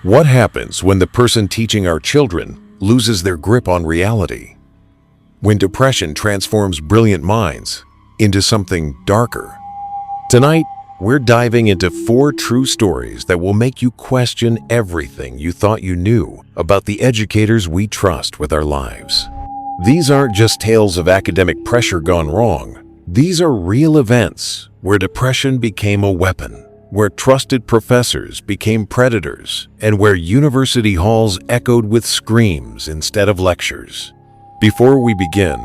What happens when the person teaching our children loses their grip on reality? When depression transforms brilliant minds into something darker? Tonight, we're diving into 4 true stories that will make you question everything you thought you knew about the educators we trust with our lives. These aren't just tales of academic pressure gone wrong. These are real events where depression became a weapon, where trusted professors became predators, and where university halls echoed with screams instead of lectures. Before we begin,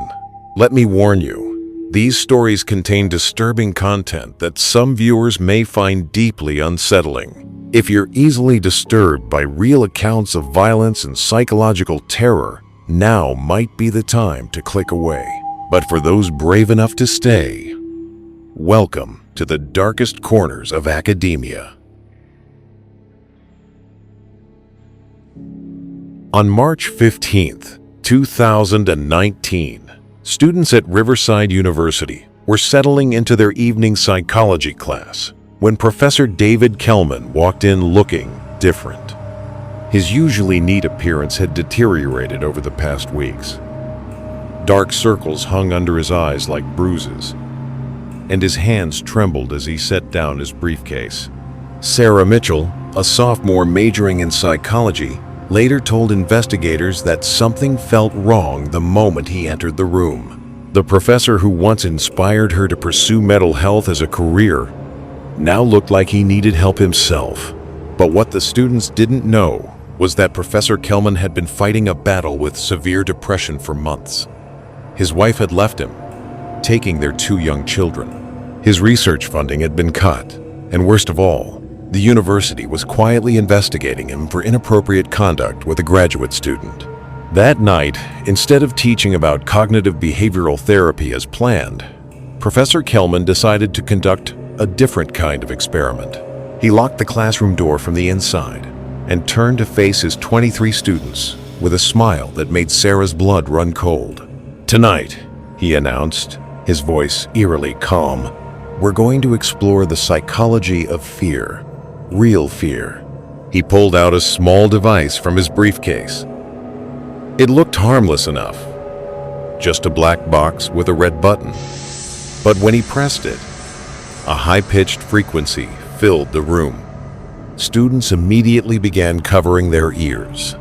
let me warn you. These stories contain disturbing content that some viewers may find deeply unsettling. If you're easily disturbed by real accounts of violence and psychological terror, now might be the time to click away. But for those brave enough to stay, welcome to the darkest corners of academia. On March 15th, 2019, students at Riverside University were settling into their evening psychology class when Professor David Kelman walked in looking different. His usually neat appearance had deteriorated over the past weeks. Dark circles hung under his eyes like bruises, and his hands trembled as he set down his briefcase. Sarah Mitchell, a sophomore majoring in psychology, later told investigators that something felt wrong the moment he entered the room. The professor who once inspired her to pursue mental health as a career now looked like he needed help himself. But what the students didn't know was that Professor Kelman had been fighting a battle with severe depression for months. His wife had left him, taking their 2 young children. His research funding had been cut, and worst of all, the university was quietly investigating him for inappropriate conduct with a graduate student. That night, instead of teaching about cognitive behavioral therapy as planned, Professor Kelman decided to conduct a different kind of experiment. He locked the classroom door from the inside and turned to face his 23 students with a smile that made Sarah's blood run cold. "Tonight," he announced, his voice eerily calm, "we're going to explore the psychology of fear. Real fear." He pulled out a small device from his briefcase. It looked harmless enough, just a black box with a red button. But when he pressed it, a high-pitched frequency filled the room. Students immediately began covering their ears,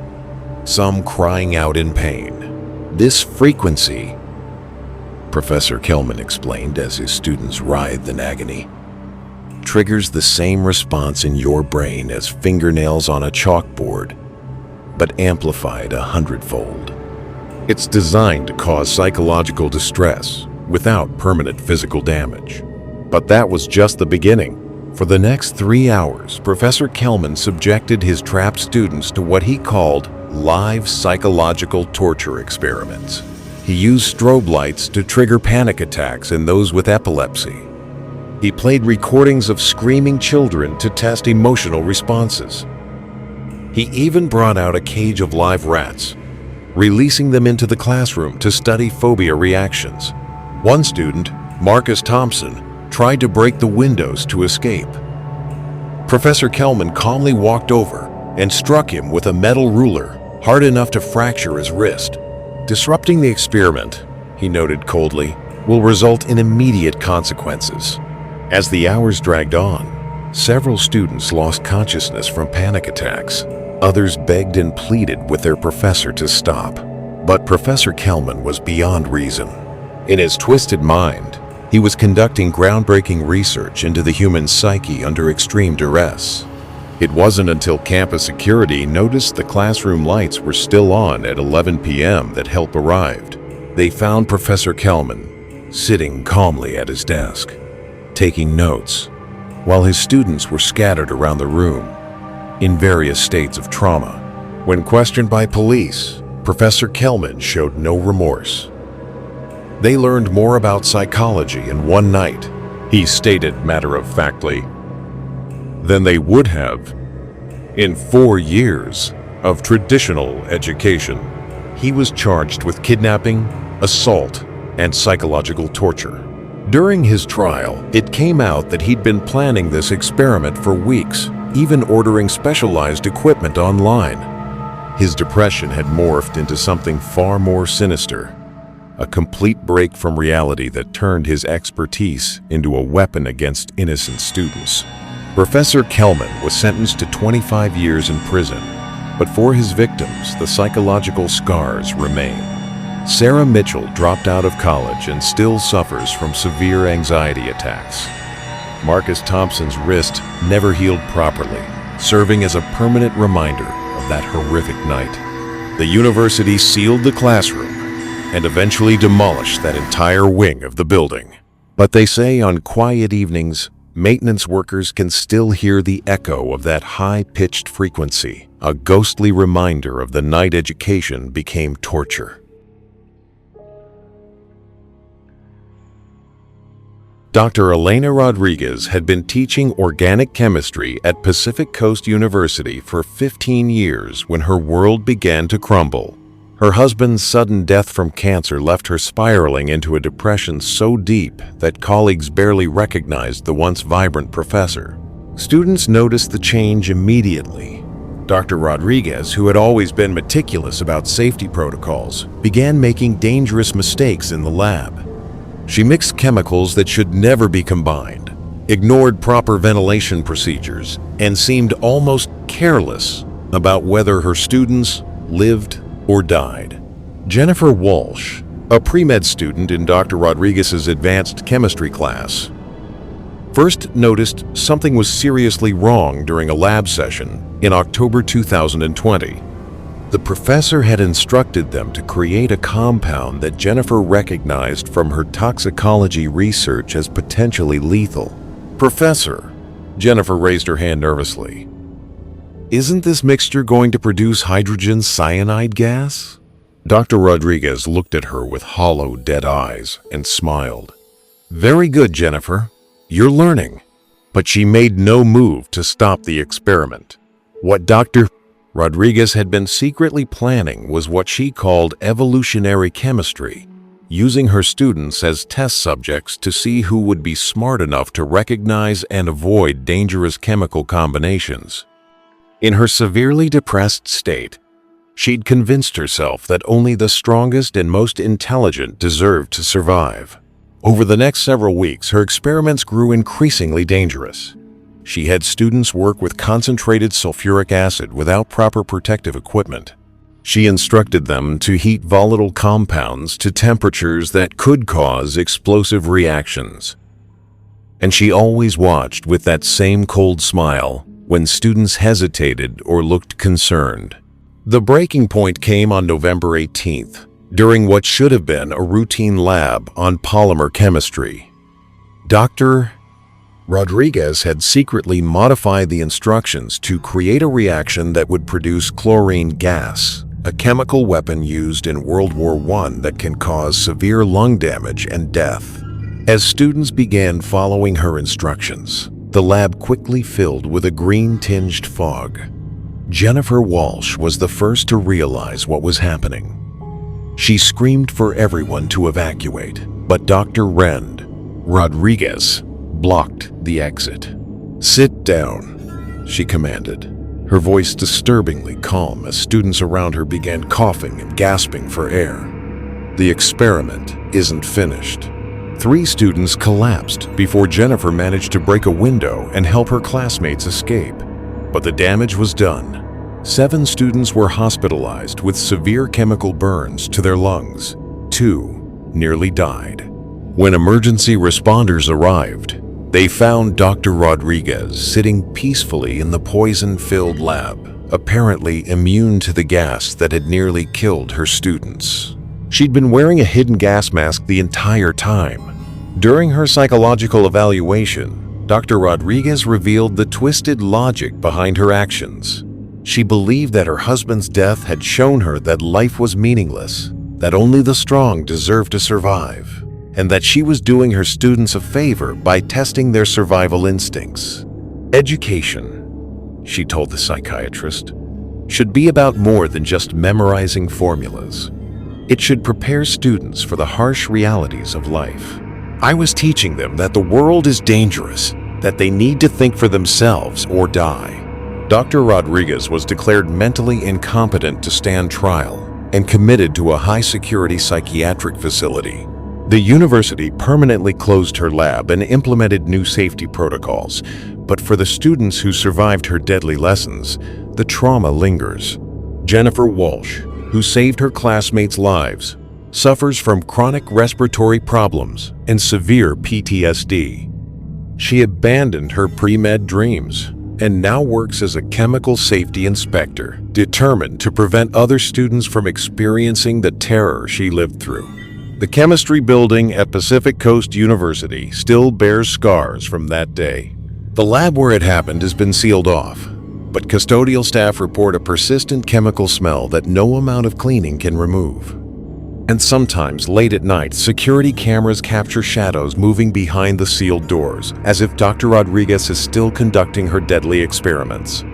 some crying out in pain. "This frequency," Professor Kelman explained as his students writhed in agony, "triggers the same response in your brain as fingernails on a chalkboard, but amplified 100-fold. It's designed to cause psychological distress without permanent physical damage." But that was just the beginning. For the next 3 hours, Professor Kelman subjected his trapped students to what he called live psychological torture experiments. He used strobe lights to trigger panic attacks in those with epilepsy. He played recordings of screaming children to test emotional responses. He even brought out a cage of live rats, releasing them into the classroom to study phobia reactions. One student, Marcus Thompson, tried to break the windows to escape. Professor Kelman calmly walked over and struck him with a metal ruler, hard enough to fracture his wrist. "Disrupting the experiment," he noted coldly, "will result in immediate consequences." As the hours dragged on, several students lost consciousness from panic attacks. Others begged and pleaded with their professor to stop. But Professor Kelman was beyond reason. In his twisted mind, he was conducting groundbreaking research into the human psyche under extreme duress. It wasn't until campus security noticed the classroom lights were still on at 11 p.m. that help arrived. They found Professor Kelman sitting calmly at his desk, taking notes, while his students were scattered around the room in various states of trauma. When questioned by police, Professor Kelman showed no remorse. "They learned more about psychology in one night," he stated matter-of-factly, "than they would have in 4 years of traditional education." He was charged with kidnapping, assault, and psychological torture. During his trial, it came out that he'd been planning this experiment for weeks. even ordering specialized equipment online. His depression had morphed into something far more sinister, a complete break from reality that turned his expertise into a weapon against innocent students. Professor Kelman was sentenced to 25 years in prison, but for his victims, the psychological scars remain. Sarah Mitchell dropped out of college and still suffers from severe anxiety attacks. Marcus Thompson's wrist never healed properly, serving as a permanent reminder of that horrific night. The university sealed the classroom and eventually demolished that entire wing of the building. But they say on quiet evenings, maintenance workers can still hear the echo of that high-pitched frequency, a ghostly reminder of the night education became torture. Dr. Elena Rodriguez had been teaching organic chemistry at Pacific Coast University for 15 years when her world began to crumble. Her husband's sudden death from cancer left her spiraling into a depression so deep that colleagues barely recognized the once vibrant professor. Students noticed the change immediately. Dr. Rodriguez, who had always been meticulous about safety protocols, began making dangerous mistakes in the lab. She mixed chemicals that should never be combined, ignored proper ventilation procedures, and seemed almost careless about whether her students lived or died. Jennifer Walsh, a pre-med student in Dr. Rodriguez's advanced chemistry class, first noticed something was seriously wrong during a lab session in October 2020. The professor had instructed them to create a compound that Jennifer recognized from her toxicology research as potentially lethal. "Professor," Jennifer raised her hand nervously, "isn't this mixture going to produce hydrogen cyanide gas?" Dr. Rodriguez looked at her with hollow, dead eyes and smiled. "Very good, Jennifer. You're learning." But she made no move to stop the experiment. What Dr. Rodriguez had been secretly planning was what she called evolutionary chemistry, using her students as test subjects to see who would be smart enough to recognize and avoid dangerous chemical combinations. In her severely depressed state, she'd convinced herself that only the strongest and most intelligent deserved to survive. Over the next several weeks, her experiments grew increasingly dangerous. She had students work with concentrated sulfuric acid without proper protective equipment. She instructed them to heat volatile compounds to temperatures that could cause explosive reactions. And she always watched with that same cold smile when students hesitated or looked concerned. The breaking point came on November 18th, during what should have been a routine lab on polymer chemistry. Dr. Rodriguez had secretly modified the instructions to create a reaction that would produce chlorine gas, a chemical weapon used in World War I that can cause severe lung damage and death. As students began following her instructions, the lab quickly filled with a green-tinged fog. Jennifer Walsh was the first to realize what was happening. She screamed for everyone to evacuate, but Dr. Rodriguez blocked the exit. "Sit down," she commanded, her voice disturbingly calm as students around her began coughing and gasping for air. "The experiment isn't finished." 3 students collapsed before Jennifer managed to break a window and help her classmates escape. But the damage was done. 7 students were hospitalized with severe chemical burns to their lungs. 2 nearly died. When emergency responders arrived, they found Dr. Rodriguez sitting peacefully in the poison-filled lab, apparently immune to the gas that had nearly killed her students. She'd been wearing a hidden gas mask the entire time. During her psychological evaluation, Dr. Rodriguez revealed the twisted logic behind her actions. She believed that her husband's death had shown her that life was meaningless, that only the strong deserved to survive, and that she was doing her students a favor by testing their survival instincts. Education, she told the psychiatrist, should be about more than just memorizing formulas. It should prepare students for the harsh realities of life. I was teaching them that the world is dangerous, that they need to think for themselves or die. Dr. Rodriguez was declared mentally incompetent to stand trial and committed to a high-security psychiatric facility. The university permanently closed her lab and implemented new safety protocols, but for the students who survived her deadly lessons, the trauma lingers. Jennifer Walsh, who saved her classmates' lives, suffers from chronic respiratory problems and severe PTSD. She abandoned her pre-med dreams and now works as a chemical safety inspector, determined to prevent other students from experiencing the terror she lived through. The chemistry building at Pacific Coast University still bears scars from that day. The lab where it happened has been sealed off, but custodial staff report a persistent chemical smell that no amount of cleaning can remove. And sometimes, late at night, security cameras capture shadows moving behind the sealed doors, as if Dr. Rodriguez is still conducting her deadly experiments.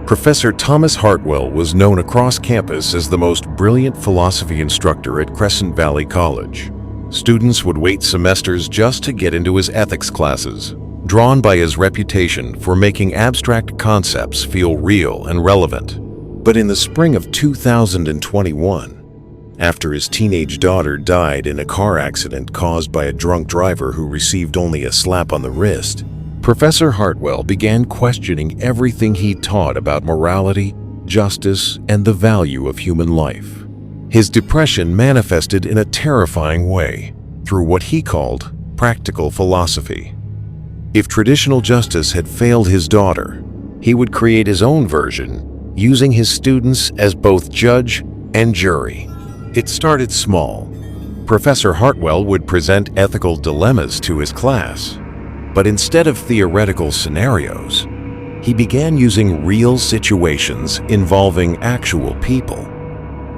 Professor Thomas Hartwell was known across campus as the most brilliant philosophy instructor at Crescent Valley College. Students would wait semesters just to get into his ethics classes, drawn by his reputation for making abstract concepts feel real and relevant. But in the spring of 2021, after his teenage daughter died in a car accident caused by a drunk driver who received only a slap on the wrist, Professor Hartwell began questioning everything he taught about morality, justice, and the value of human life. His depression manifested in a terrifying way through what he called practical philosophy. If traditional justice had failed his daughter, he would create his own version, using his students as both judge and jury. It started small. Professor Hartwell would present ethical dilemmas to his class, but instead of theoretical scenarios, he began using real situations involving actual people.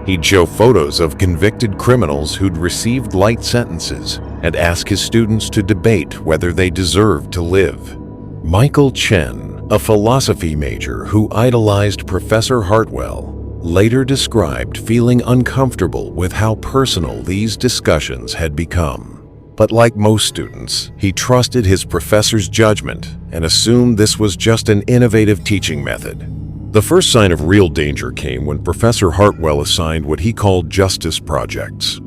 He'd show photos of convicted criminals who'd received light sentences and ask his students to debate whether they deserved to live. Michael Chen, a philosophy major who idolized Professor Hartwell, later described feeling uncomfortable with how personal these discussions had become. But like most students, he trusted his professor's judgment and assumed this was just an innovative teaching method. The first sign of real danger came when Professor Hartwell assigned what he called justice projects.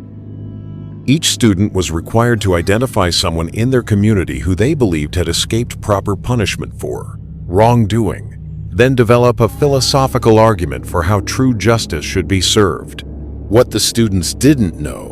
Each student was required to identify someone in their community who they believed had escaped proper punishment for wrongdoing, then develop a philosophical argument for how true justice should be served. What the students didn't know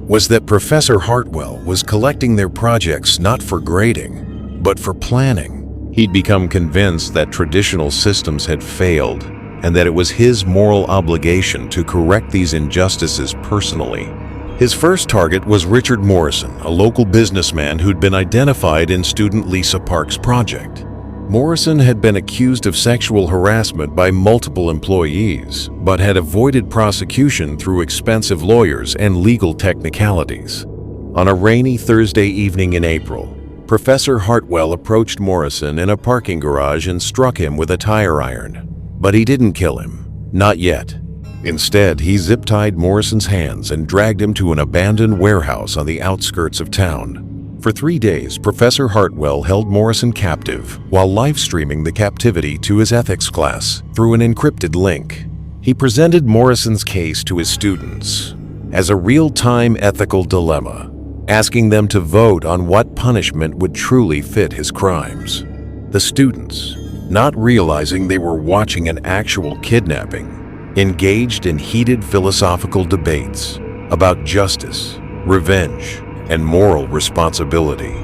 was that Professor Hartwell was collecting their projects not for grading, but for planning. He'd become convinced that traditional systems had failed and that it was his moral obligation to correct these injustices personally. His first target was Richard Morrison, a local businessman who'd been identified in student Lisa Park's project. Morrison had been accused of sexual harassment by multiple employees, but had avoided prosecution through expensive lawyers and legal technicalities. On a rainy Thursday evening in April, Professor Hartwell approached Morrison in a parking garage and struck him with a tire iron. But he didn't kill him. Not yet. Instead, he zip-tied Morrison's hands and dragged him to an abandoned warehouse on the outskirts of town. For 3 days, Professor Hartwell held Morrison captive while live-streaming the captivity to his ethics class through an encrypted link. He presented Morrison's case to his students as a real-time ethical dilemma, asking them to vote on what punishment would truly fit his crimes. The students, not realizing they were watching an actual kidnapping, engaged in heated philosophical debates about justice, revenge, and moral responsibility.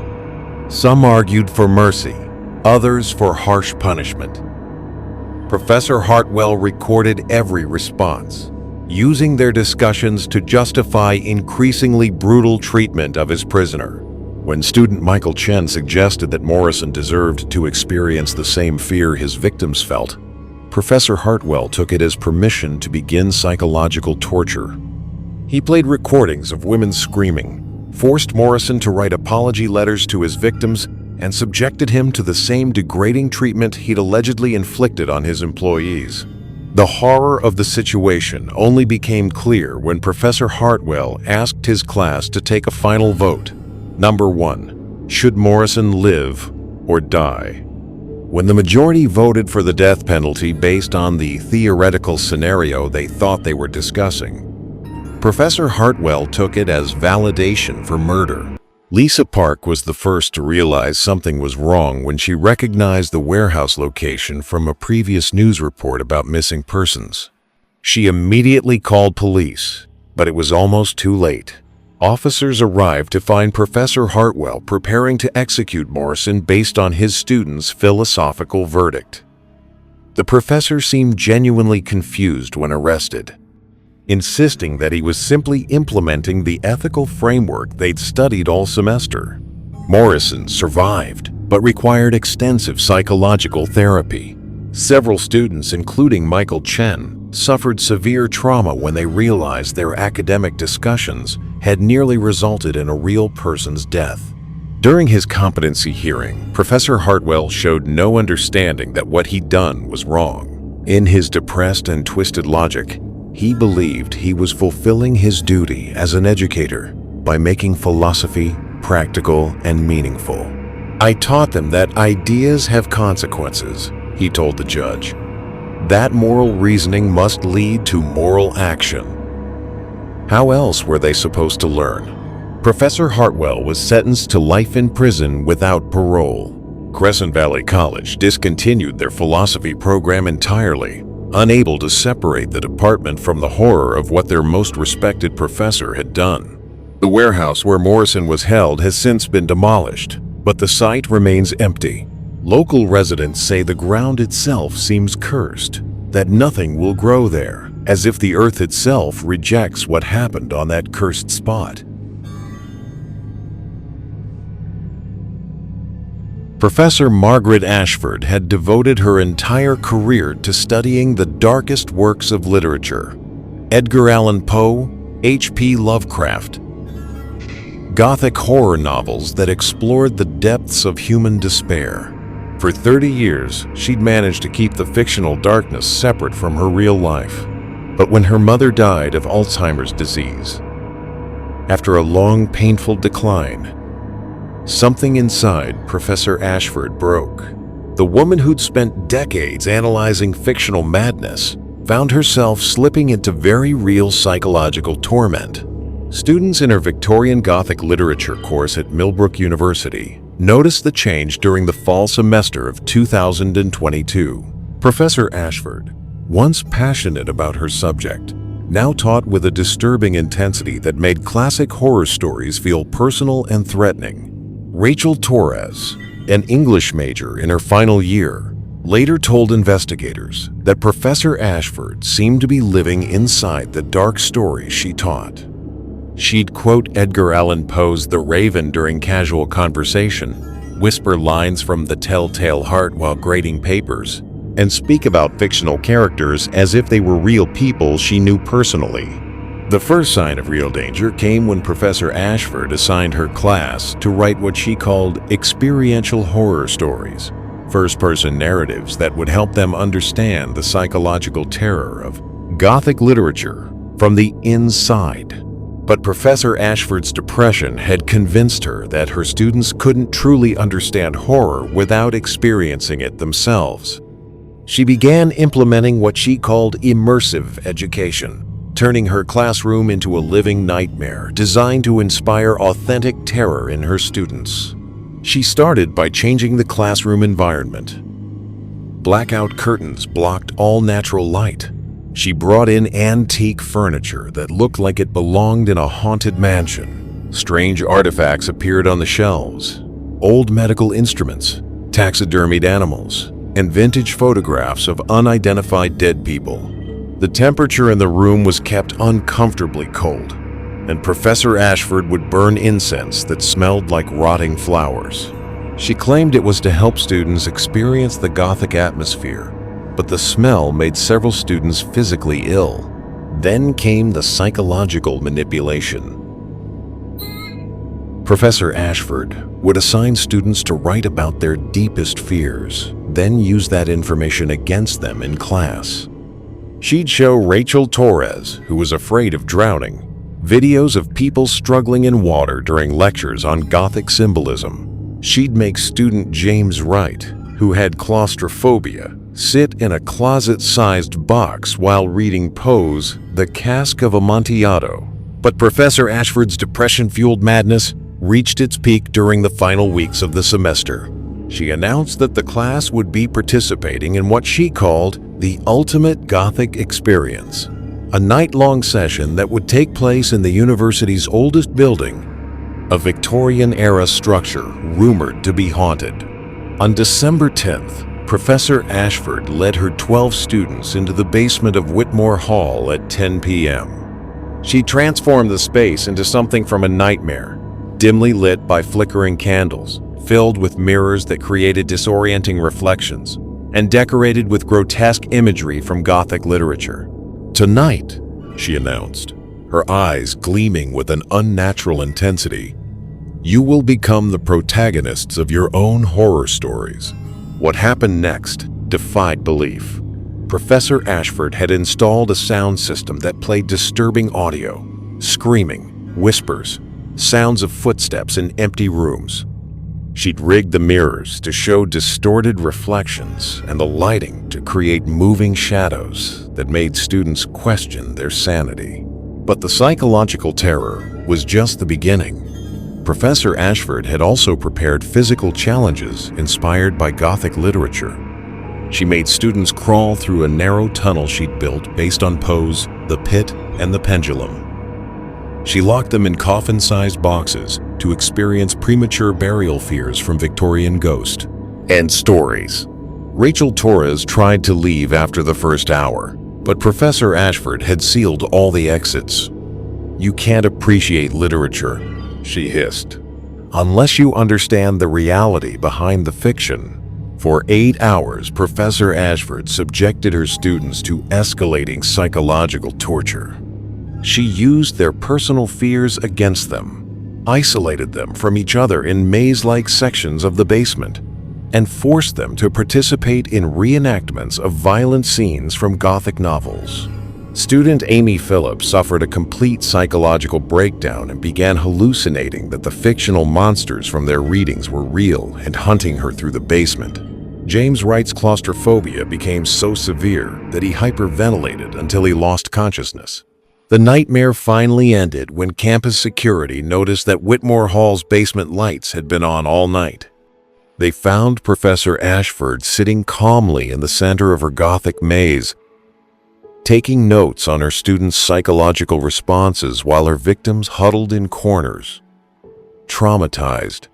Some argued for mercy, others for harsh punishment. Professor Hartwell recorded every response, using their discussions to justify increasingly brutal treatment of his prisoner. When student Michael Chen suggested that Morrison deserved to experience the same fear his victims felt, Professor Hartwell took it as permission to begin psychological torture. He played recordings of women screaming, forced Morrison to write apology letters to his victims, and subjected him to the same degrading treatment he'd allegedly inflicted on his employees. The horror of the situation only became clear when Professor Hartwell asked his class to take a final vote. Number 1. Should Morrison live or die? When the majority voted for the death penalty based on the theoretical scenario they thought they were discussing, Professor Hartwell took it as validation for murder. Lisa Park was the first to realize something was wrong when she recognized the warehouse location from a previous news report about missing persons. She immediately called police, but it was almost too late. Officers arrived to find Professor Hartwell preparing to execute Morrison based on his students' philosophical verdict. The professor seemed genuinely confused when arrested, insisting that he was simply implementing the ethical framework they'd studied all semester. Morrison survived, but required extensive psychological therapy. Several students, including Michael Chen, suffered severe trauma when they realized their academic discussions had nearly resulted in a real person's death. During his competency hearing, Professor Hartwell showed no understanding that what he'd done was wrong. In his depressed and twisted logic, he believed he was fulfilling his duty as an educator by making philosophy practical and meaningful. "I taught them that ideas have consequences," he told the judge. "That moral reasoning must lead to moral action." How else were they supposed to learn? Professor Hartwell was sentenced to life in prison without parole. Crescent Valley College discontinued their philosophy program entirely, unable to separate the department from the horror of what their most respected professor had done. The warehouse where Morrison was held has since been demolished, but the site remains empty. Local residents say the ground itself seems cursed, that nothing will grow there, as if the earth itself rejects what happened on that cursed spot. Professor Margaret Ashford had devoted her entire career to studying the darkest works of literature: Edgar Allan Poe, H.P. Lovecraft, Gothic horror novels that explored the depths of human despair. For 30 years, she'd managed to keep the fictional darkness separate from her real life. But when her mother died of Alzheimer's disease, after a long, painful decline, something inside Professor Ashford broke. The woman who'd spent decades analyzing fictional madness found herself slipping into very real psychological torment. Students in her Victorian Gothic literature course at Millbrook University noticed the change during the fall semester of 2022. Professor Ashford, once passionate about her subject, now taught with a disturbing intensity that made classic horror stories feel personal and threatening. Rachel Torres, an English major in her final year, later told investigators that Professor Ashford seemed to be living inside the dark stories she taught. She'd quote Edgar Allan Poe's The Raven during casual conversation, whisper lines from The Telltale Heart while grading papers, and speak about fictional characters as if they were real people she knew personally. The first sign of real danger came when Professor Ashford assigned her class to write what she called experiential horror stories, first-person narratives that would help them understand the psychological terror of Gothic literature from the inside. But Professor Ashford's depression had convinced her that her students couldn't truly understand horror without experiencing it themselves. She began implementing what she called immersive education, turning her classroom into a living nightmare designed to inspire authentic terror in her students. She started by changing the classroom environment. Blackout curtains blocked all natural light. She brought in antique furniture that looked like it belonged in a haunted mansion. Strange artifacts appeared on the shelves: old medical instruments, taxidermied animals, and vintage photographs of unidentified dead people. The temperature in the room was kept uncomfortably cold, and Professor Ashford would burn incense that smelled like rotting flowers. She claimed it was to help students experience the Gothic atmosphere, but the smell made several students physically ill. Then came the psychological manipulation. Professor Ashford would assign students to write about their deepest fears, then use that information against them in class. She'd show Rachel Torres, who was afraid of drowning, videos of people struggling in water during lectures on Gothic symbolism. She'd make student James Wright, who had claustrophobia, sit in a closet-sized box while reading Poe's The Cask of Amontillado. But Professor Ashford's depression-fueled madness reached its peak during the final weeks of the semester. She announced that the class would be participating in what she called the ultimate Gothic experience, a night-long session that would take place in the university's oldest building, a Victorian-era structure rumored to be haunted. On December 10th, Professor Ashford led her 12 students into the basement of Whitmore Hall at 10 p.m. She transformed the space into something from a nightmare, dimly lit by flickering candles, filled with mirrors that created disorienting reflections, and decorated with grotesque imagery from Gothic literature. "Tonight," she announced, her eyes gleaming with an unnatural intensity, "you will become the protagonists of your own horror stories." What happened next defied belief. Professor Ashford had installed a sound system that played disturbing audio, screaming, whispers, sounds of footsteps in empty rooms. She'd rigged the mirrors to show distorted reflections and the lighting to create moving shadows that made students question their sanity. But the psychological terror was just the beginning. Professor Ashford had also prepared physical challenges inspired by Gothic literature. She made students crawl through a narrow tunnel she'd built based on Poe's The Pit and the Pendulum. She locked them in coffin-sized boxes to experience premature burial fears from Victorian ghosts and stories. Rachel Torres tried to leave after the first hour, but Professor Ashford had sealed all the exits. "You can't appreciate literature," she hissed, "unless you understand the reality behind the fiction." For 8 hours, Professor Ashford subjected her students to escalating psychological torture. She used their personal fears against them, isolated them from each other in maze-like sections of the basement, and forced them to participate in reenactments of violent scenes from Gothic novels. Student Amy Phillips suffered a complete psychological breakdown and began hallucinating that the fictional monsters from their readings were real and hunting her through the basement. James Wright's claustrophobia became so severe that he hyperventilated until he lost consciousness. The nightmare finally ended when campus security noticed that Whitmore Hall's basement lights had been on all night. They found Professor Ashford sitting calmly in the center of her Gothic maze, taking notes on her students' psychological responses while her victims huddled in corners, traumatized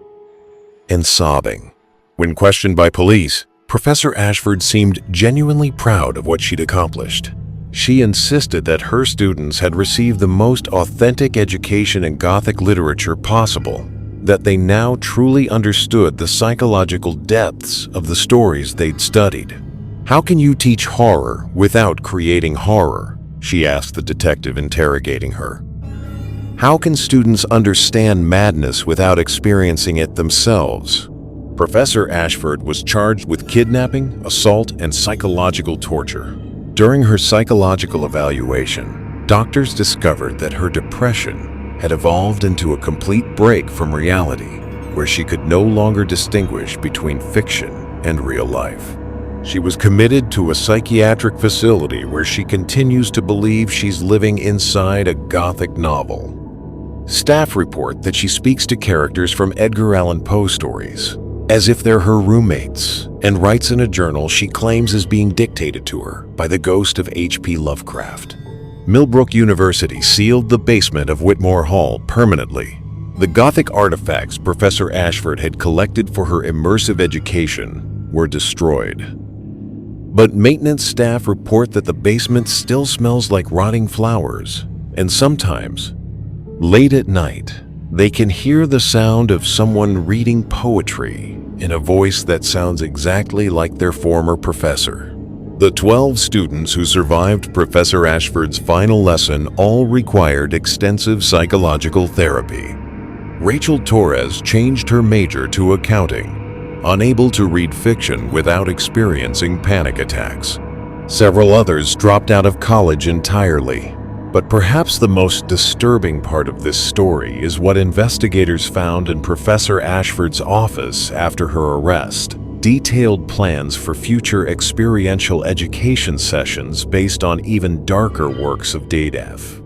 and sobbing. When questioned by police, Professor Ashford seemed genuinely proud of what she'd accomplished. She insisted that her students had received the most authentic education in Gothic literature possible, that they now truly understood the psychological depths of the stories they'd studied. "How can you teach horror without creating horror?" she asked the detective interrogating her. "How can students understand madness without experiencing it themselves?" Professor Ashford was charged with kidnapping, assault, and psychological torture. During her psychological evaluation, doctors discovered that her depression had evolved into a complete break from reality, where she could no longer distinguish between fiction and real life. She was committed to a psychiatric facility where she continues to believe she's living inside a Gothic novel. Staff report that she speaks to characters from Edgar Allan Poe stories, as if they're her roommates, and writes in a journal she claims is being dictated to her by the ghost of H.P. Lovecraft. Millbrook University sealed the basement of Whitmore Hall permanently. The Gothic artifacts Professor Ashford had collected for her immersive education were destroyed. But maintenance staff report that the basement still smells like rotting flowers, and sometimes, late at night, they can hear the sound of someone reading poetry in a voice that sounds exactly like their former professor. The 12 students who survived Professor Ashford's final lesson all required extensive psychological therapy. Rachel Torres changed her major to accounting, unable to read fiction without experiencing panic attacks. Several others dropped out of college entirely, But perhaps the most disturbing part of this story is what investigators found in Professor Ashford's office after her arrest. Detailed plans for future experiential education sessions based on even darker works of Dave.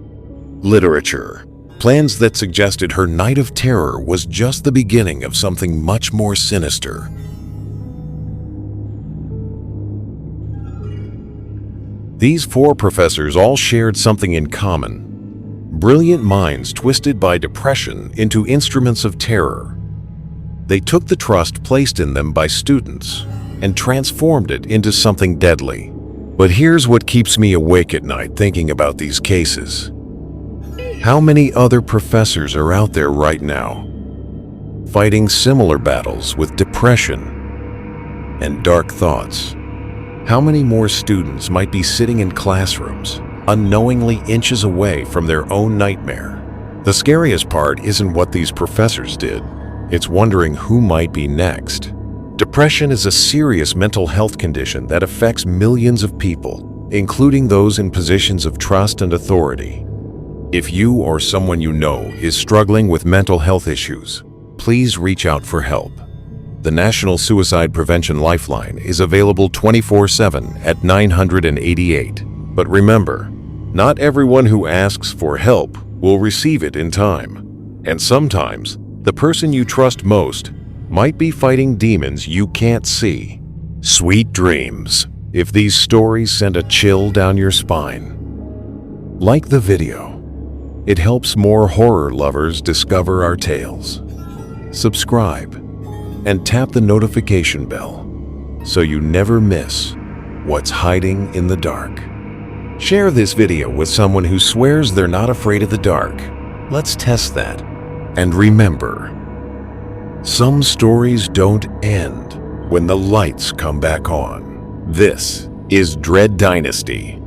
Literature. Plans that suggested her night of terror was just the beginning of something much more sinister. These 4 professors all shared something in common: brilliant minds twisted by depression into instruments of terror. They took the trust placed in them by students and transformed it into something deadly. But here's what keeps me awake at night thinking about these cases. How many other professors are out there right now, fighting similar battles with depression and dark thoughts? How many more students might be sitting in classrooms, unknowingly inches away from their own nightmare? The scariest part isn't what these professors did. It's wondering who might be next. Depression is a serious mental health condition that affects millions of people, including those in positions of trust and authority. If you or someone you know is struggling with mental health issues, please reach out for help. The National Suicide Prevention Lifeline is available 24/7 at 988. But remember, not everyone who asks for help will receive it in time. And sometimes, the person you trust most might be fighting demons you can't see. Sweet dreams, if these stories send a chill down your spine. Like the video. It helps more horror lovers discover our tales. Subscribe and tap the notification bell so you never miss what's hiding in the dark. Share this video with someone who swears they're not afraid of the dark. Let's test that. And remember, some stories don't end when the lights come back on. This is Dread Dynasty.